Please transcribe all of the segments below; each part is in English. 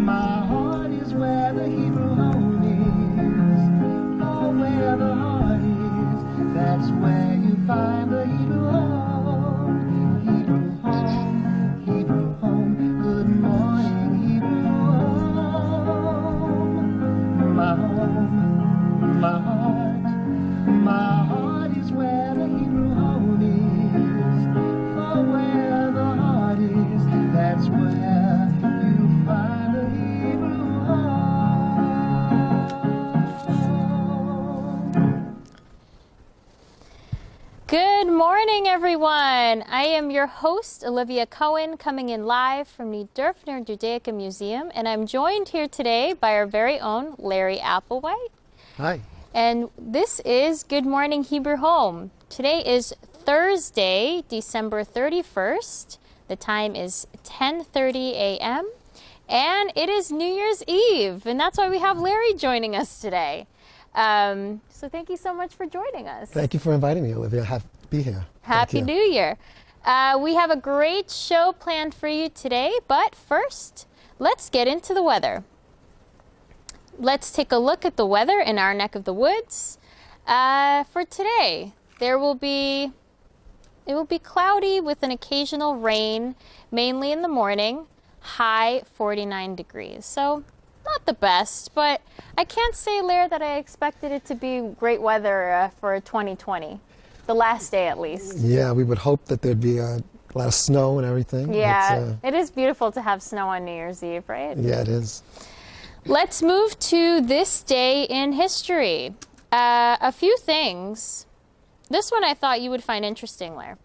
My heart is where the Hebrew home is. For where the heart is, that's where you find the Hebrew home. Hebrew home, Hebrew home. Good morning, Hebrew home. My heart is where the Hebrew home is. For where the heart is, that's where you find the Hebrew home. Good morning, everyone. I am your host, Olivia Cohen, coming in live from the Dörfner Judaica Museum, and I'm joined here today by our very own Larry Applewhite. Hi. And this is Good Morning Hebrew Home. Today is Thursday, December 31st. The time is 10:30 a.m. and it is New Year's Eve, and that's why we have Larry joining us today. So thank you so much for joining us. Thank you for inviting me, Olivia. Happy to be here. Happy New Year. We have a great show planned for you today, but first, let's get into the weather. Let's take a look at the weather in our neck of the woods. For today, it will be cloudy with an occasional rain, mainly in the morning, high 49 degrees. So not the best, but I can't say, Lair, that I expected it to be great weather for 2020, the last day at least. Yeah, we would hope that there'd be a lot of snow and everything. Yeah, it is beautiful to have snow on New Year's Eve, right? Yeah, it is. Let's move to this day in history. A few things. This one I thought you would find interesting, Lair.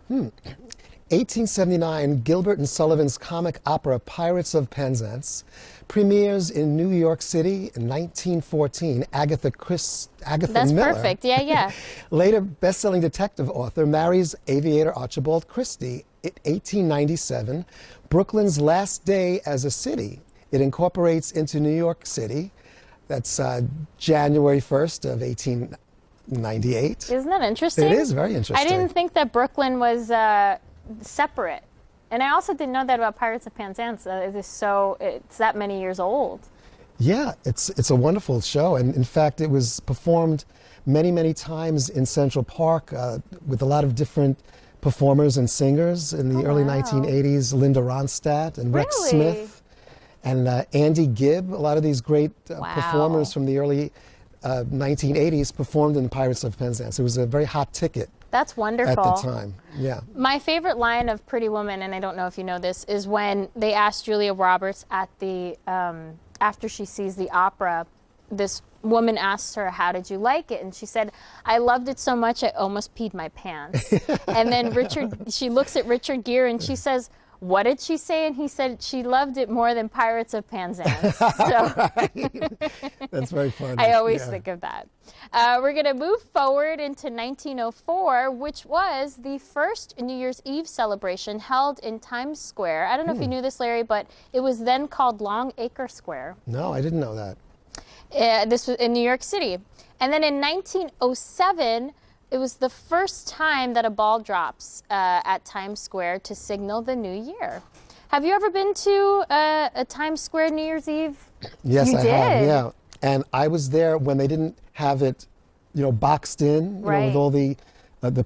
1879, Gilbert and Sullivan's comic opera Pirates of Penzance premieres in New York City in 1914. Agatha That's Miller, perfect. Yeah, yeah. later best-selling detective author, marries aviator Archibald Christie. In 1897, Brooklyn's last day as a city. It incorporates into New York City. That's January 1st of 1898. Isn't that interesting? It is very interesting. I didn't think that Brooklyn was separate. And I also didn't know that about Pirates of Penzance. It's that many years old. Yeah, it's a wonderful show. And in fact, it was performed many, many times in Central Park with a lot of different performers and singers in the early 1980s. Linda Ronstadt and Rex Smith. And Andy Gibb, a lot of these great performers from the early 1980s performed in Pirates of Penzance. It was a very hot ticket. That's wonderful. At the time, yeah. My favorite line of Pretty Woman, and I don't know if you know this, is when they asked Julia Roberts at the, after she sees the opera, this woman asks her, "How did you like it?" And she said, "I loved it so much I almost peed my pants." And then she looks at Richard Gere and she says, "What did she say?" And he said she loved it more than Pirates of Penzance. So that's very funny. I always think of that. We're going to move forward into 1904, which was the first New Year's Eve celebration held in Times Square. I don't know if you knew this, Larry, but it was then called Long Acre Square. No, I didn't know that. This was in New York City. And then in 1907, it was the first time that a ball drops at Times Square to signal the new year. Have you ever been to a Times Square New Year's Eve? Yes, I have, yeah. And I was there when they didn't have it, boxed in, with all the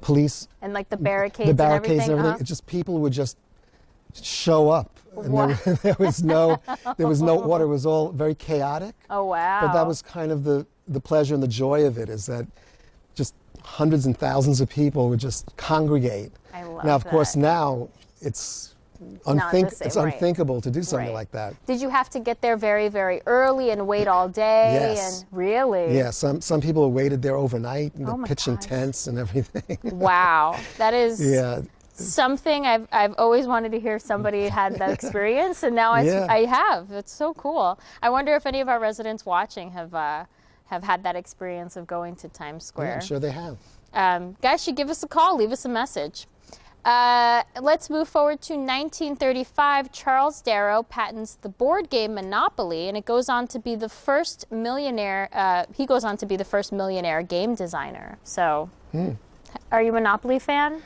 police. And like the barricades and everything. Uh-huh. It just, people would just show up. And there was no order. It was all very chaotic. Oh, wow. But that was kind of the pleasure and the joy of it, is that just hundreds and thousands of people would just congregate. I love Now, of course, now it's unthinkable to do something like that. Did you have to get there very, very early and wait all day? Yes. And really? Yeah, some people waited there overnight, pitching tents and everything. Wow, that is something I've always wanted to hear somebody had that experience, and now I have. It's so cool. I wonder if any of our residents watching have had that experience of going to Times Square. Yeah, I'm sure they have. Guys should give us a call, leave us a message. Let's move forward to 1935. Charles Darrow patents the board game Monopoly, and it goes on to be the first millionaire. He goes on to be the first millionaire game designer. So, are you a Monopoly fan?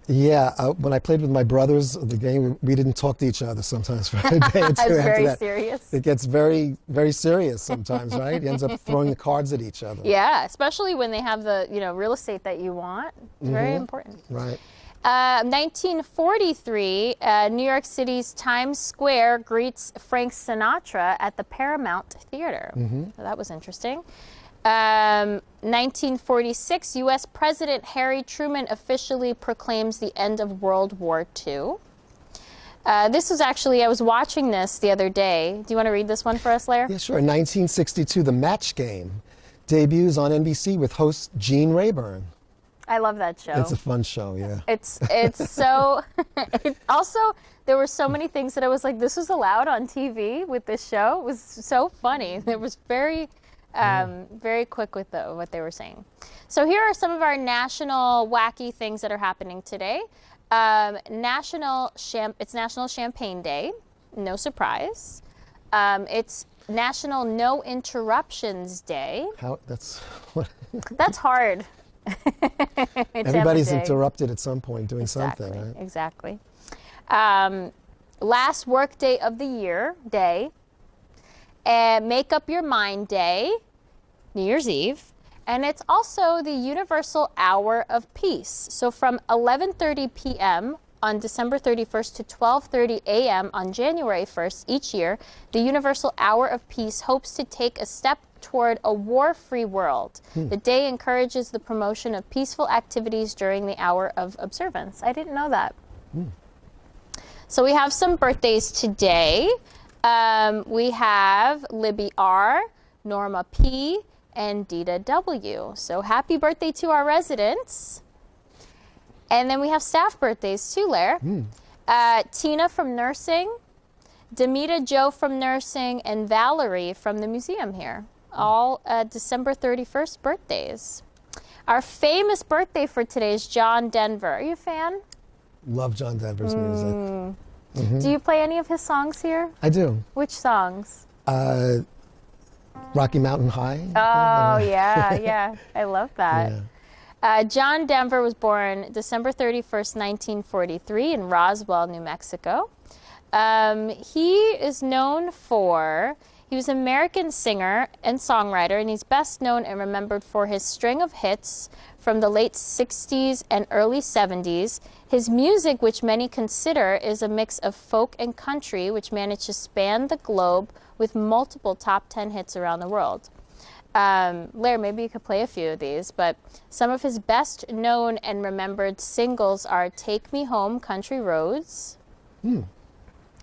Yeah, when I played with my brothers, the game, we didn't talk to each other sometimes for a day or two It's after very that. serious. It gets very, very serious sometimes, right? He ends up throwing the cards at each other. Yeah, especially when they have the real estate that you want. It's very important. Right. 1943, New York City's Times Square greets Frank Sinatra at the Paramount Theater. So that was interesting. 1946, U.S. President Harry Truman officially proclaims the end of World War II. This was actually, I was watching this the other day. Do you want to read this one for us, Lair? Yeah, sure. In 1962, The Match Game debuts on NBC with host Gene Rayburn. I love that show. It's a fun show, yeah. It's so, also, there were so many things that I was like, this was allowed on TV with this show. It was so funny. It was very, very quick with what they were saying. So here are some of our national wacky things that are happening today. It's National Champagne Day. No surprise. It's National No Interruptions Day. That's hard. Everybody's interrupted at some point doing something, right? Exactly. Last work day of the year day. Make up your mind day, New Year's Eve. And it's also the Universal Hour of Peace. So from 11:30 p.m. on December 31st to 12:30 a.m. on January 1st each year, the Universal Hour of Peace hopes to take a step toward a war-free world. The day encourages the promotion of peaceful activities during the hour of observance. I didn't know that. So we have some birthdays today. We have Libby R., Norma P., and Dita W. So happy birthday to our residents. And then we have staff birthdays too, Lair. Tina from nursing, Demita Joe from nursing, and Valerie from the museum here. All December 31st birthdays. Our famous birthday for today is John Denver. Are you a fan? Love John Denver's music. Do you play any of his songs here? I do. Which songs? Rocky Mountain High. Oh, yeah. I love that. Yeah. John Denver was born December 31st, 1943 in Roswell, New Mexico. He is known for... He was an American singer and songwriter, and he's best known and remembered for his string of hits from the late 60s and early 70s. His music, which many consider, is a mix of folk and country, which managed to span the globe with multiple top 10 hits around the world. Lair, maybe you could play a few of these, but some of his best known and remembered singles are Take Me Home, Country Roads. Do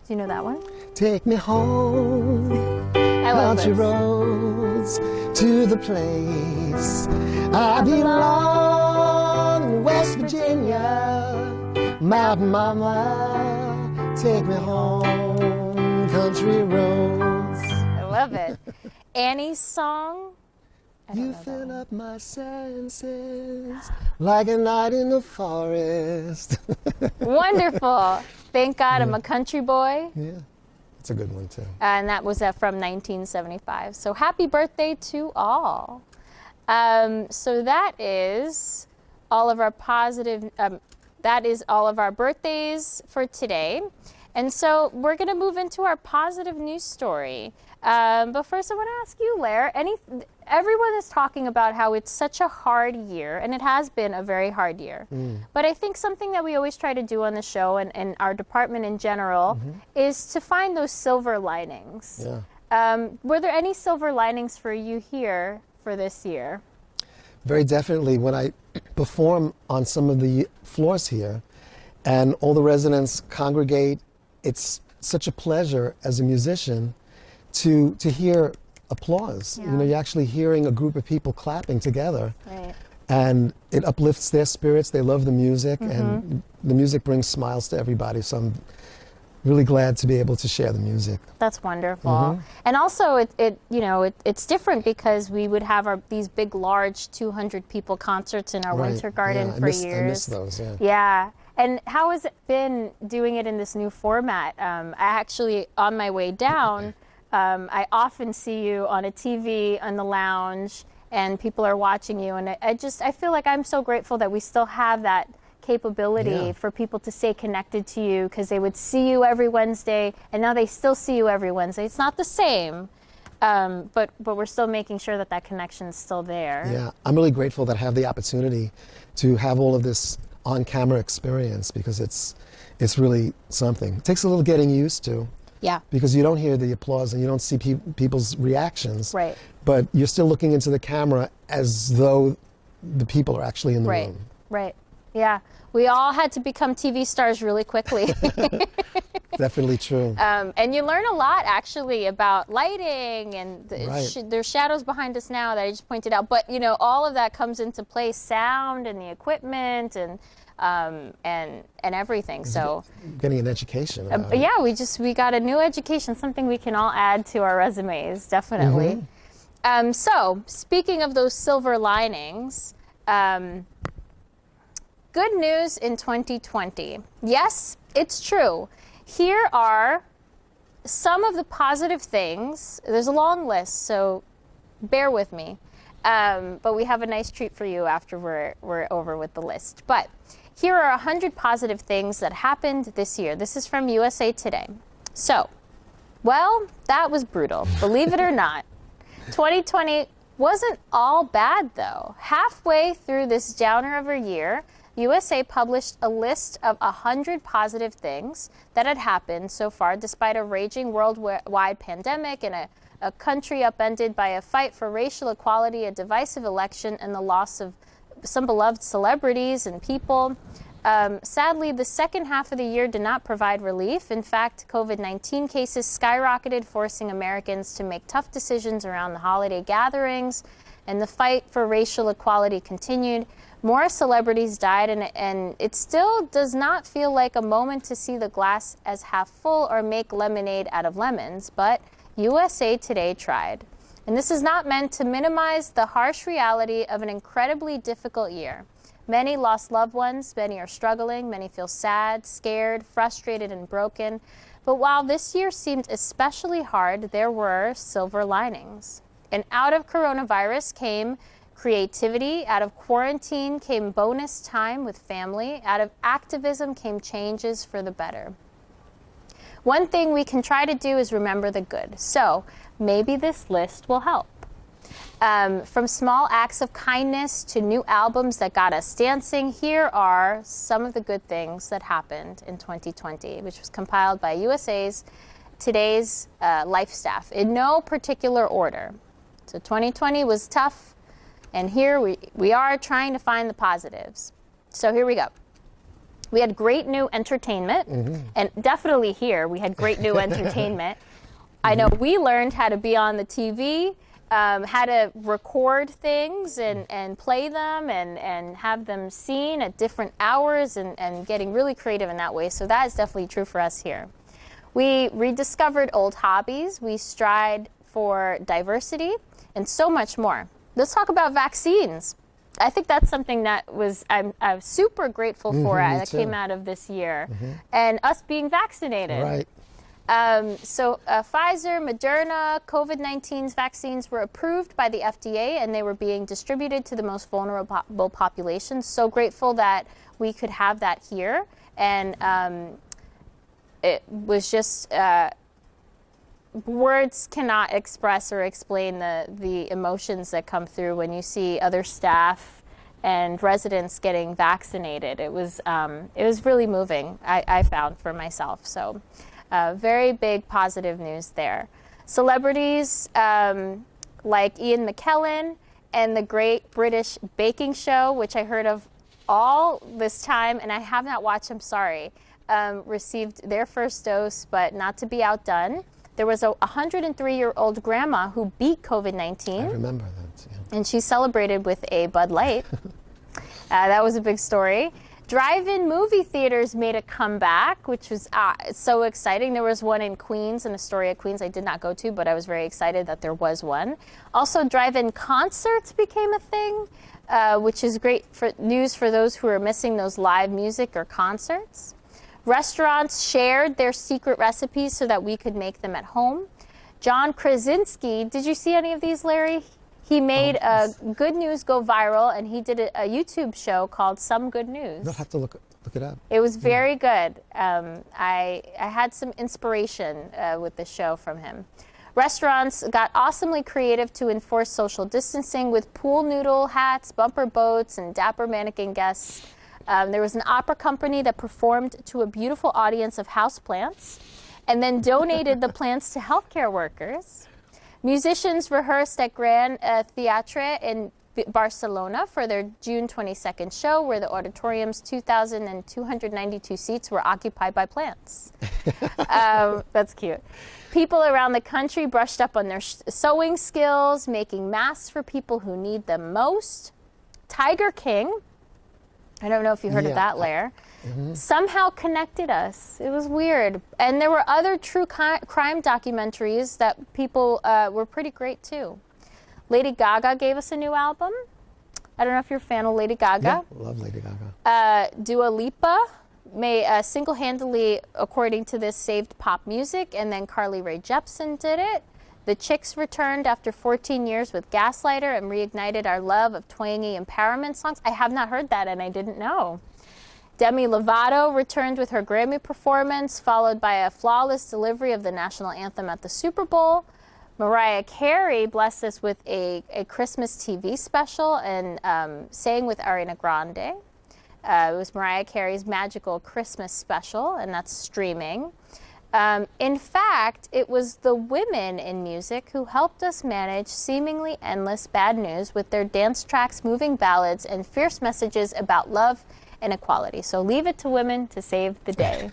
you know that one? Take me home, country roads, to the place I belong, West Virginia, Mountain Mama, take me home, country roads. I love it. Annie's song. You fill up my senses like a night in the forest. Wonderful. Thank God I'm a country boy. Yeah, it's a good one too. And that was from 1975. So happy birthday to all. So that is all of our birthdays for today. And so we're going to move into our positive news story. But first I want to ask you, Lair, everyone is talking about how it's such a hard year, and it has been a very hard year. But I think something that we always try to do on the show and our department in general is to find those silver linings. Yeah. Were there any silver linings for you here for this year? Very definitely. When I perform on some of the floors here and all the residents congregate, it's such a pleasure as a musician to hear applause. Yeah. You know, you're actually hearing a group of people clapping together. Right. And it uplifts their spirits. They love the music, and the music brings smiles to everybody. So I'm really glad to be able to share the music. That's wonderful. And also, it's different because we would have these big, large 200 people concerts in our Winter Garden for years. I miss those. Yeah. Yeah. And how has it been doing it in this new format? I actually, on my way down, I often see you on a TV on the lounge, and people are watching you. And I feel like I'm so grateful that we still have that capability Yeah. for people to stay connected to you, because they would see you every Wednesday, and now they still see you every Wednesday. It's not the same, but we're still making sure that that connection is still there. Yeah, I'm really grateful that I have the opportunity to have all of this on-camera experience, because it's really something. It takes a little getting used to, Yeah. because you don't hear the applause and you don't see people's reactions. Right. But you're still looking into the camera as though the people are actually in the Right. room. Right. Yeah. We all had to become TV stars really quickly. Definitely true. And you learn a lot, actually, about lighting, and Right. there's shadows behind us now that I just pointed out. But, you know, all of that comes into play, sound and the equipment and everything. So Getting an education. about it. yeah, we got a new education, something we can all add to our resumes, definitely. So speaking of those silver linings, good news in 2020. Yes, it's true. Here are some of the positive things. There's a long list, so bear with me. But we have a nice treat for you after we're over with the list. But here are 100 positive things that happened this year. This is from USA Today. So, well, that was brutal. Believe it or not. 2020 wasn't all bad, though. Halfway through this downer of a year, USA published a list of 100 positive things that had happened so far, despite a raging worldwide pandemic and a country upended by a fight for racial equality, a divisive election, and the loss of some beloved celebrities and people. Sadly, the second half of the year did not provide relief. In fact, COVID-19 cases skyrocketed, forcing Americans to make tough decisions around the holiday gatherings, and the fight for racial equality continued. More celebrities died, and it still does not feel like a moment to see the glass as half full or make lemonade out of lemons, but USA Today tried. And this is not meant to minimize the harsh reality of an incredibly difficult year. Many lost loved ones, many are struggling, many feel sad, scared, frustrated, and broken. But while this year seemed especially hard, there were silver linings. And out of coronavirus came creativity, out of quarantine came bonus time with family, out of activism came changes for the better. One thing we can try to do is remember the good. So maybe this list will help. From small acts of kindness to new albums that got us dancing, here are some of the good things that happened in 2020, which was compiled by USA's Today's Life staff in no particular order. So 2020 was tough, and here we are trying to find the positives. So here we go. We had great new entertainment, and definitely here we had great new entertainment. I know we learned how to be on the TV, how to record things and play them and have them seen at different hours and getting really creative in that way. So that is definitely true for us here. We rediscovered old hobbies. We strived for diversity and so much more. Let's talk about vaccines. I think that's something that I'm super grateful for that came out of this year, and us being vaccinated. Right. So Pfizer, Moderna, COVID-19 vaccines were approved by the FDA, and they were being distributed to the most vulnerable populations. So grateful that we could have that here, and it was just words cannot express or explain the emotions that come through when you see other staff and residents getting vaccinated. It was really moving, I found for myself. So very big positive news there. Celebrities like Ian McKellen and the Great British Baking Show, which I heard of all this time and I have not watched, I'm sorry, received their first dose, but not to be outdone. There was a 103-year-old grandma who beat COVID-19. I remember that, yeah. And she celebrated with a Bud Light. That was a big story. Drive-in movie theaters made a comeback, which was so exciting. There was one in Queens, in Astoria, Queens. I did not go to, but I was very excited that there was one. Also, drive-in concerts became a thing, which is great news for those who are missing those live music or concerts. Restaurants shared their secret recipes so that we could make them at home. John Krasinski, did you see any of these, Larry? He made nice. good news go viral, and he did a YouTube show called Some Good News. I'll have to look it up. It was very good. I had some inspiration with the show from him. Restaurants got awesomely creative to enforce social distancing with pool noodle hats, bumper boats, and dapper mannequin guests. There was an opera company that performed to a beautiful audience of houseplants and then donated the plants to healthcare workers. Musicians rehearsed at Gran Theatre in Barcelona for their June 22nd show, where the auditorium's 2,292 seats were occupied by plants. That's cute. People around the country brushed up on their sewing skills, making masks for people who need them most. Tiger King, I don't know if you heard of that, Lair, somehow connected us. It was weird. And there were other true crime documentaries that people were pretty great too. Lady Gaga gave us a new album. I don't know if you're a fan of Lady Gaga. Yeah, love Lady Gaga. Dua Lipa may single-handedly, according to this, saved pop music, and then Carly Rae Jepsen did it. The Chicks returned after 14 years with Gaslighter and reignited our love of twangy empowerment songs. I have not heard that, and I didn't know. Demi Lovato returned with her Grammy performance, followed by a flawless delivery of the national anthem at the Super Bowl. Mariah Carey blessed us with a Christmas TV special and sang with Ariana Grande. It was Mariah Carey's magical Christmas special, and that's streaming. In fact, it was the women in music who helped us manage seemingly endless bad news with their dance tracks, moving ballads, and fierce messages about love and equality. So leave it to women to save the day.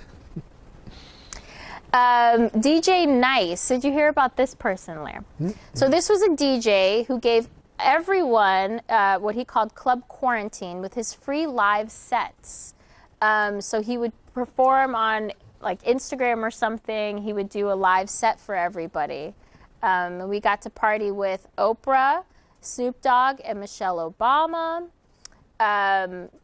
DJ Nice. Did you hear about this person, Lair? So this was a DJ who gave everyone what he called Club Quarantine with his free live sets. So he would perform on like Instagram or something. He would do a live set for everybody. We got to party with Oprah, Snoop Dogg, and Michelle Obama.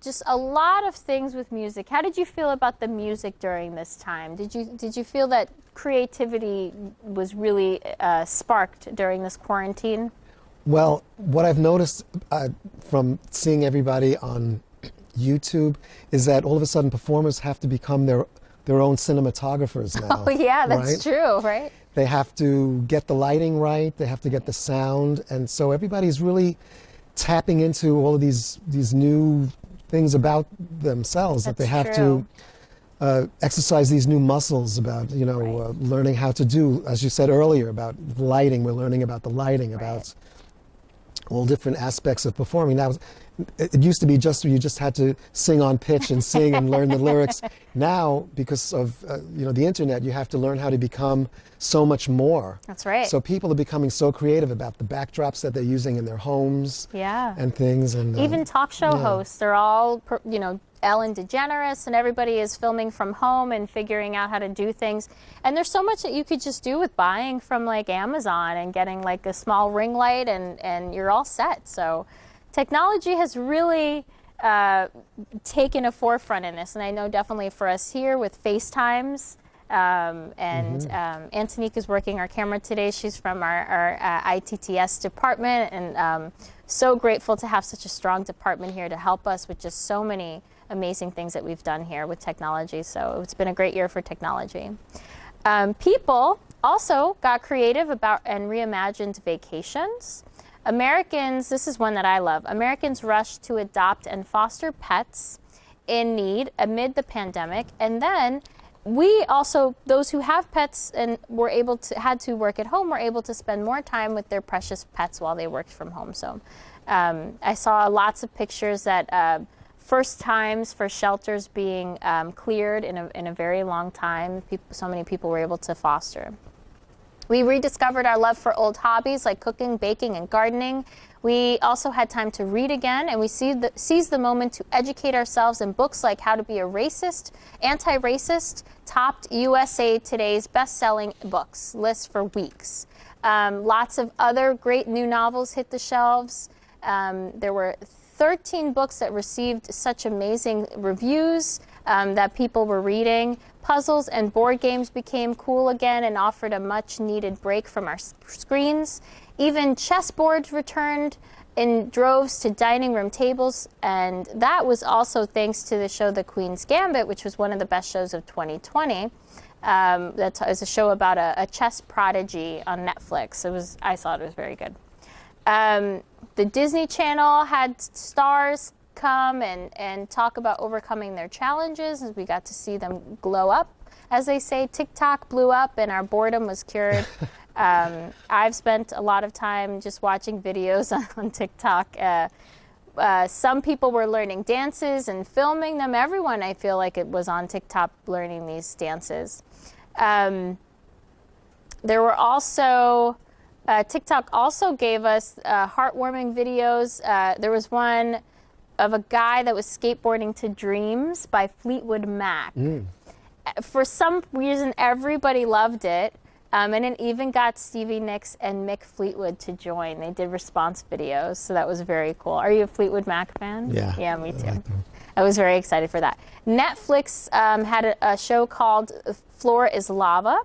Just a lot of things with music. How did you feel about the music during this time? Did you feel that creativity was really sparked during this quarantine? Well, what I've noticed from seeing everybody on YouTube is that all of a sudden performers have to become their own cinematographers now. Oh yeah, that's right? true, right? They have to get the lighting right, they have to get the sound, and so everybody's really tapping into all of these new things about themselves that they have to exercise these new muscles about, learning how to do, as you said earlier, about lighting. We're learning about the lighting, about all different aspects of performing. Now, it used to be you just had to sing on pitch and sing and learn the lyrics. Now, because of the internet, you have to learn how to become so much more. That's right. So people are becoming so creative about the backdrops that they're using in their homes and things. And even talk show hosts, they're all, Ellen DeGeneres, and everybody is filming from home and figuring out how to do things. And there's so much that you could just do with buying from like Amazon and getting like a small ring light and you're all set. So technology has really taken a forefront in this. And I know definitely for us here with FaceTimes, Antonique is working our camera today. She's from our ITTS department, and so grateful to have such a strong department here to help us with just so many amazing things that we've done here with technology. So it's been a great year for technology. People also got creative about and reimagined vacations. Americans, this is one that I love, Americans rushed to adopt and foster pets in need amid the pandemic. And then we also, those who have pets and had to work at home, were able to spend more time with their precious pets while they worked from home. So I saw lots of pictures that first times for shelters being cleared in a very long time. So many people were able to foster. We rediscovered our love for old hobbies like cooking, baking, and gardening. We also had time to read again, and we seized the moment to educate ourselves in books like How to Be a Racist, Anti-Racist, topped USA Today's best-selling books list for weeks. Lots of other great new novels hit the shelves. There were 13 books that received such amazing reviews. that people were reading. Puzzles and board games became cool again and offered a much-needed break from our screens. Even chessboards returned in droves to dining room tables, and that was also thanks to the show The Queen's Gambit, which was one of the best shows of 2020. That is a show about a chess prodigy on Netflix. I thought it was very good. The Disney Channel had stars come and talk about overcoming their challenges, as we got to see them glow up. As they say, TikTok blew up and our boredom was cured. I've spent a lot of time just watching videos on TikTok. Some people were learning dances and filming them. Everyone, I feel like, it was on TikTok learning these dances. There were also, TikTok also gave us heartwarming videos. There was one of a guy that was skateboarding to Dreams by Fleetwood Mac. For some reason, everybody loved it. And it even got Stevie Nicks and Mick Fleetwood to join. They did response videos, so that was very cool. Are you a Fleetwood Mac fan? Yeah. Yeah, me too. I was very excited for that. Netflix had a show called Floor is Lava,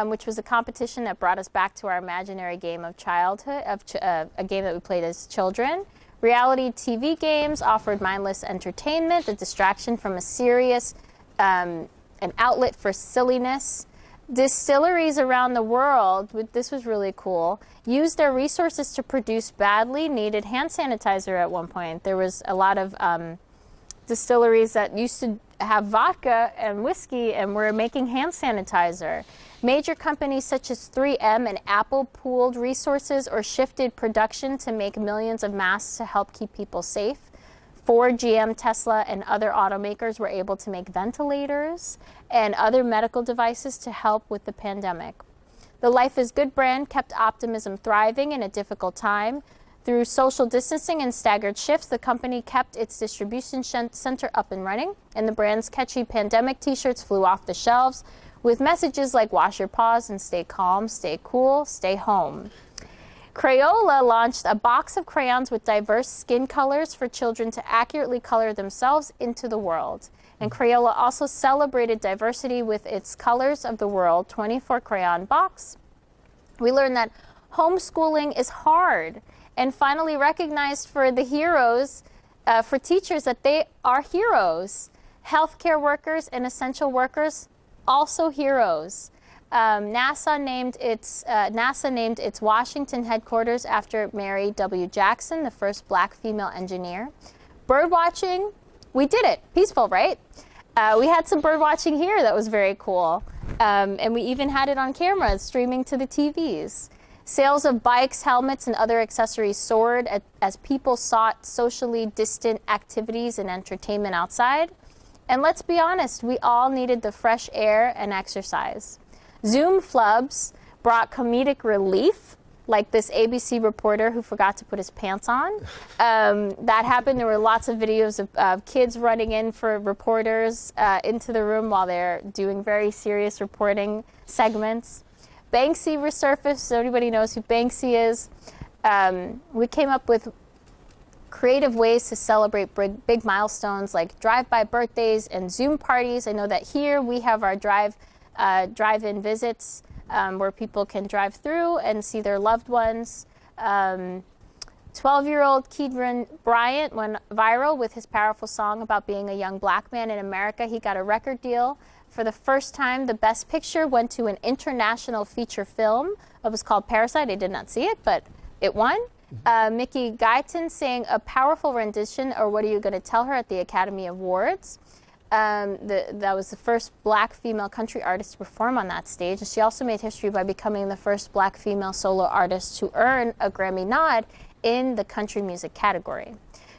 which was a competition that brought us back to our imaginary game of childhood, a game that we played as children. Reality TV games offered mindless entertainment, a distraction from a serious, an outlet for silliness. Distilleries around the world, this was really cool, used their resources to produce badly needed hand sanitizer at one point. There was a lot of distilleries that used to have vodka and whiskey and were making hand sanitizer. Major companies such as 3M and Apple pooled resources or shifted production to make millions of masks to help keep people safe. Ford, GM, Tesla, and other automakers were able to make ventilators and other medical devices to help with the pandemic. The Life is Good brand kept optimism thriving in a difficult time. Through social distancing and staggered shifts, the company kept its distribution center up and running, and the brand's catchy pandemic t-shirts flew off the shelves with messages like wash your paws and stay calm, stay cool, stay home. Crayola launched a box of crayons with diverse skin colors for children to accurately color themselves into the world. And Crayola also celebrated diversity with its Colors of the World 24 crayon box. We learned that homeschooling is hard and finally recognized for the heroes, for teachers, that they are heroes. Healthcare workers and essential workers, also heroes. NASA named its Washington headquarters after Mary W. Jackson, the first black female engineer. Bird watching, we did it. Peaceful, right? We had some bird watching here that was very cool. And we even had it on camera, streaming to the TVs. Sales of bikes, helmets, and other accessories soared as people sought socially distant activities and entertainment outside. And let's be honest, we all needed the fresh air and exercise. Zoom flubs brought comedic relief, like this ABC reporter who forgot to put his pants on. That happened. There were lots of videos of kids running in for reporters into the room while they're doing very serious reporting segments. Banksy resurfaced, so everybody knows who Banksy is. We came up with creative ways to celebrate big milestones like drive-by birthdays and Zoom parties. I know that here we have our drive-in visits where people can drive through and see their loved ones. 12-year-old Keedron Bryant went viral with his powerful song about being a young black man in America. He got a record deal. For the first time, the Best Picture went to an international feature film. It was called Parasite. I did not see it, but it won. Mickey Guyton sang a powerful rendition, or What Are You Gonna Tell Her, at the Academy Awards. That was the first black female country artist to perform on that stage. And she also made history by becoming the first black female solo artist to earn a Grammy nod in the country music category.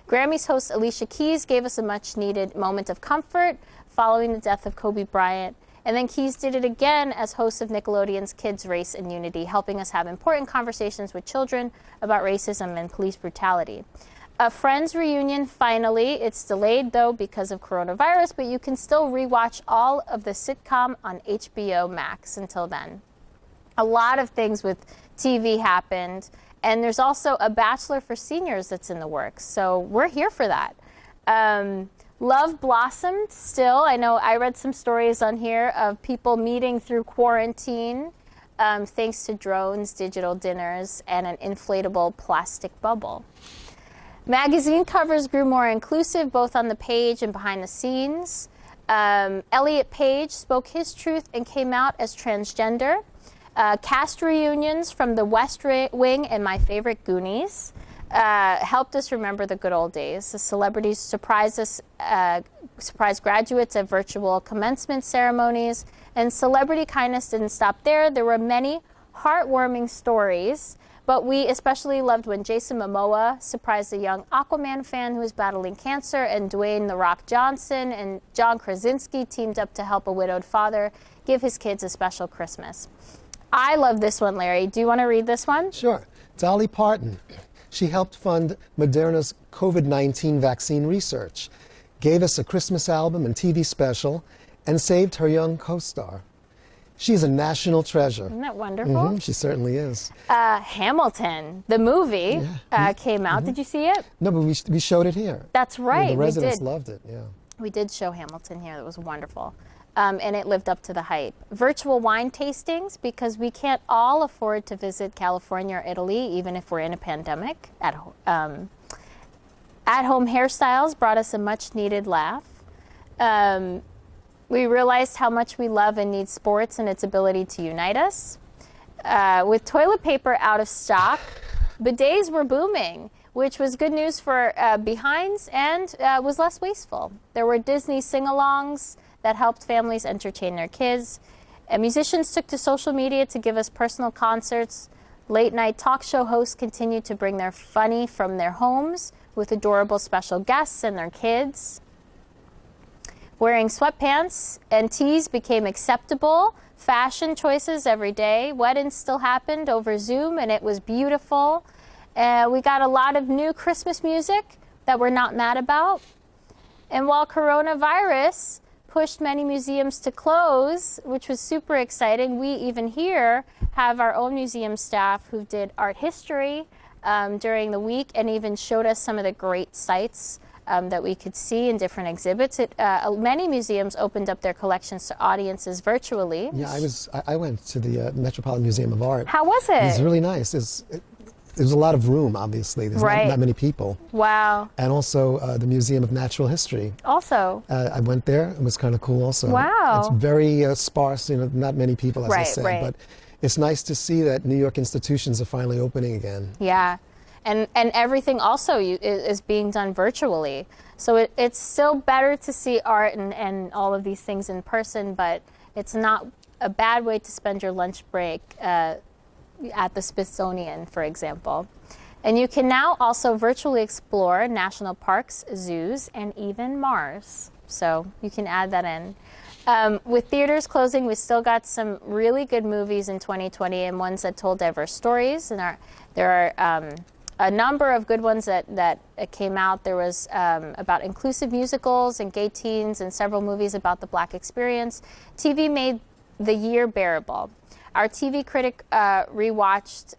Grammys host Alicia Keys gave us a much-needed moment of comfort following the death of Kobe Bryant. And then Keys did it again as host of Nickelodeon's Kids, Race, and Unity, helping us have important conversations with children about racism and police brutality. A Friends reunion, finally. It's delayed, though, because of coronavirus, but you can still rewatch all of the sitcom on HBO Max until then. A lot of things with TV happened, and there's also a Bachelor for Seniors that's in the works, so we're here for that. Love blossomed still. I know I read some stories on here of people meeting through quarantine, thanks to drones, digital dinners, and an inflatable plastic bubble. Magazine covers grew more inclusive, both on the page and behind the scenes. Elliot Page spoke his truth and came out as transgender. Cast reunions from The West Wing and my favorite Goonies helped us remember the good old days. The celebrities surprised graduates at virtual commencement ceremonies, and celebrity kindness didn't stop there. There were many heartwarming stories, but we especially loved when Jason Momoa surprised a young Aquaman fan who was battling cancer, and Dwayne "The Rock" Johnson and John Krasinski teamed up to help a widowed father give his kids a special Christmas. I love this one, Larry. Do you want to read this one? Sure. Dolly Parton. She helped fund Moderna's COVID-19 vaccine research, gave us a Christmas album and TV special, and saved her young co-star. She's a national treasure. Isn't that wonderful? She certainly is. Hamilton, the movie, came out. Did you see it? No, but we showed it here. That's right. The residents we did. loved it, yeah. We did show Hamilton here. That was wonderful. And it lived up to the hype. Virtual wine tastings, because we can't all afford to visit California or Italy, even if we're in a pandemic. At-home hairstyles brought us a much-needed laugh. We realized how much we love and need sports and its ability to unite us. With toilet paper out of stock, bidets were booming, which was good news for behinds and was less wasteful. There were Disney sing-alongs that helped families entertain their kids. And musicians took to social media to give us personal concerts. Late-night talk show hosts continued to bring their funny from their homes with adorable special guests and their kids. Wearing sweatpants and tees became acceptable fashion choices every day. Weddings still happened over Zoom, and it was beautiful. We got a lot of new Christmas music that we're not mad about. And while coronavirus pushed many museums to close, which was super exciting, we even here have our own museum staff who did art history during the week and even showed us some of the great sites that we could see in different exhibits. Many museums opened up their collections to audiences virtually. Yeah, I went to the Metropolitan Museum of Art. How was it? It was really nice. There's a lot of room, obviously. There's not that many people. Wow. And also the Museum of Natural History. Also. I went there. It was kind of cool also. Wow. It's very sparse, not many people, as I said. But it's nice to see that New York institutions are finally opening again. Yeah. And everything also is being done virtually. So it's still better to see art and all of these things in person, but it's not a bad way to spend your lunch break at the Smithsonian, for example. And you can now also virtually explore national parks, zoos, and even Mars. So you can add that in. With theaters closing, we still got some really good movies in 2020 and ones that told diverse stories. And there are a number of good ones that came out. There was about inclusive musicals and gay teens and several movies about the Black experience. TV made the year bearable. Our TV critic rewatched,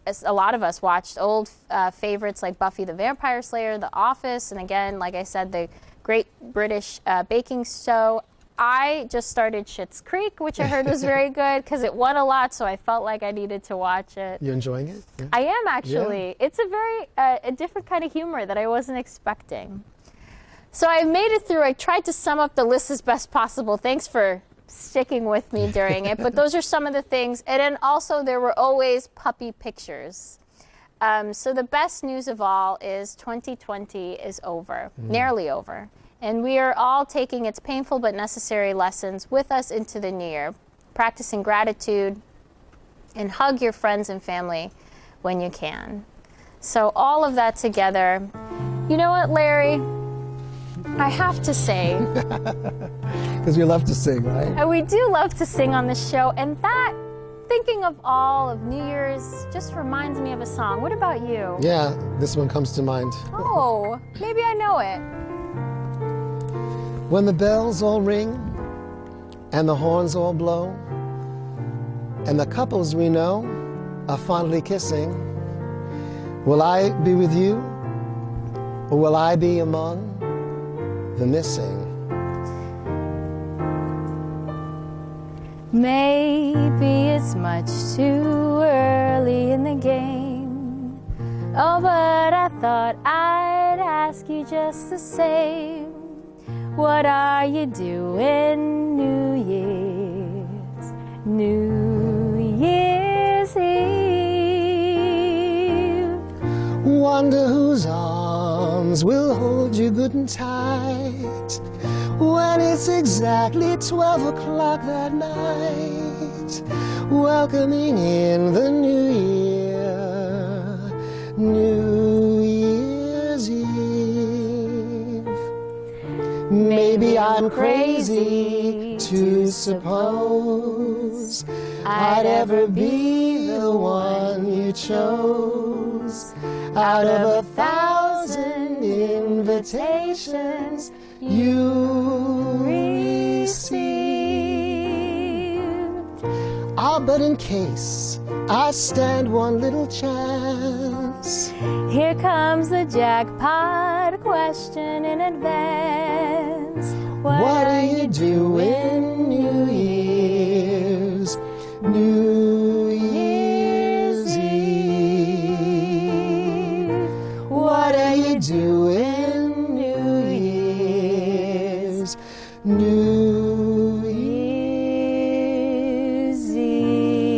as a lot of us watched, old favorites like Buffy the Vampire Slayer, The Office, and again, like I said, the Great British Baking Show. I just started Schitt's Creek, which I heard was very good because it won a lot, so I felt like I needed to watch it. You enjoying it? Yeah. I am, actually. Yeah. It's a very a different kind of humor that I wasn't expecting. So I made it through. I tried to sum up the list as best possible. Thanks for sticking with me during it, but those are some of the things. And then also there were always puppy pictures. So the best news of all is 2020 is over, nearly over. And we are all taking its painful but necessary lessons with us into the new year, practicing gratitude, and hug your friends and family when you can. So all of that together, you know what, Larry? I have to say, because we love to sing, right? And we do love to sing on this show, and that, thinking of all of New Year's, just reminds me of a song. What about you? Yeah, this one comes to mind. Oh, maybe I know it. When the bells all ring, and the horns all blow, and the couples we know are fondly kissing, will I be with you, or will I be among the missing. Maybe it's much too early in the game. Oh, but I thought I'd ask you just the same. What are you doing New Year's? New Year's Eve. Wonder whose arms will hold you good and tight when it's exactly 12 o'clock that night, welcoming in the new year, New Year's Eve. Maybe I'm crazy to suppose I'd ever be the one you chose out of 1,000 invitations you received. Ah, but in case I stand one little chance, here comes the jackpot question in advance. what are you doing New Year's? New Year's Eve. What are you doing New Year's? New Year's Eve.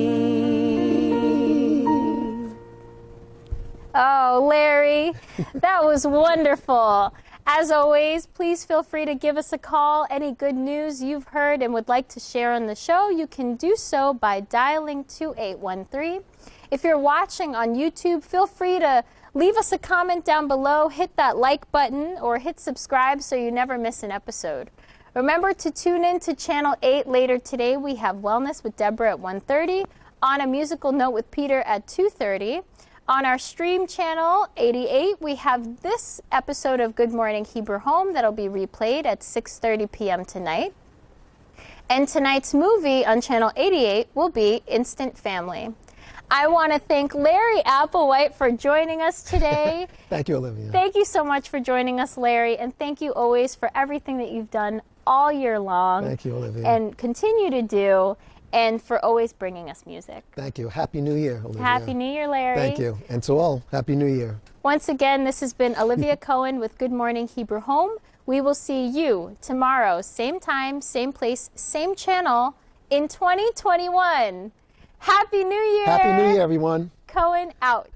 Oh, Larry, that was wonderful. As always, please feel free to give us a call. Any good news you've heard and would like to share on the show, you can do so by dialing 2813. If you're watching on YouTube, feel free to leave us a comment down below, hit that like button, or hit subscribe so you never miss an episode. Remember to tune in to Channel 8 later today. We have Wellness with Deborah at 1:30, On a Musical Note with Peter at 2:30. On our stream channel 88, we have this episode of Good Morning Hebrew Home that'll be replayed at 6:30 p.m. tonight. And tonight's movie on channel 88 will be Instant Family. I want to thank Larry Applewhite for joining us today. Thank you, Olivia. Thank you so much for joining us, Larry, and thank you always for everything that you've done all year long. Thank you, Olivia. And continue to do, and for always bringing us music. Thank you. Happy New Year, Olivia. Happy New Year, Larry. Thank you. And to all, Happy New Year. Once again, this has been Olivia Cohen with Good Morning Hebrew Home. We will see you tomorrow, same time, same place, same channel in 2021. Happy New Year. Happy New Year, everyone. Cohen out.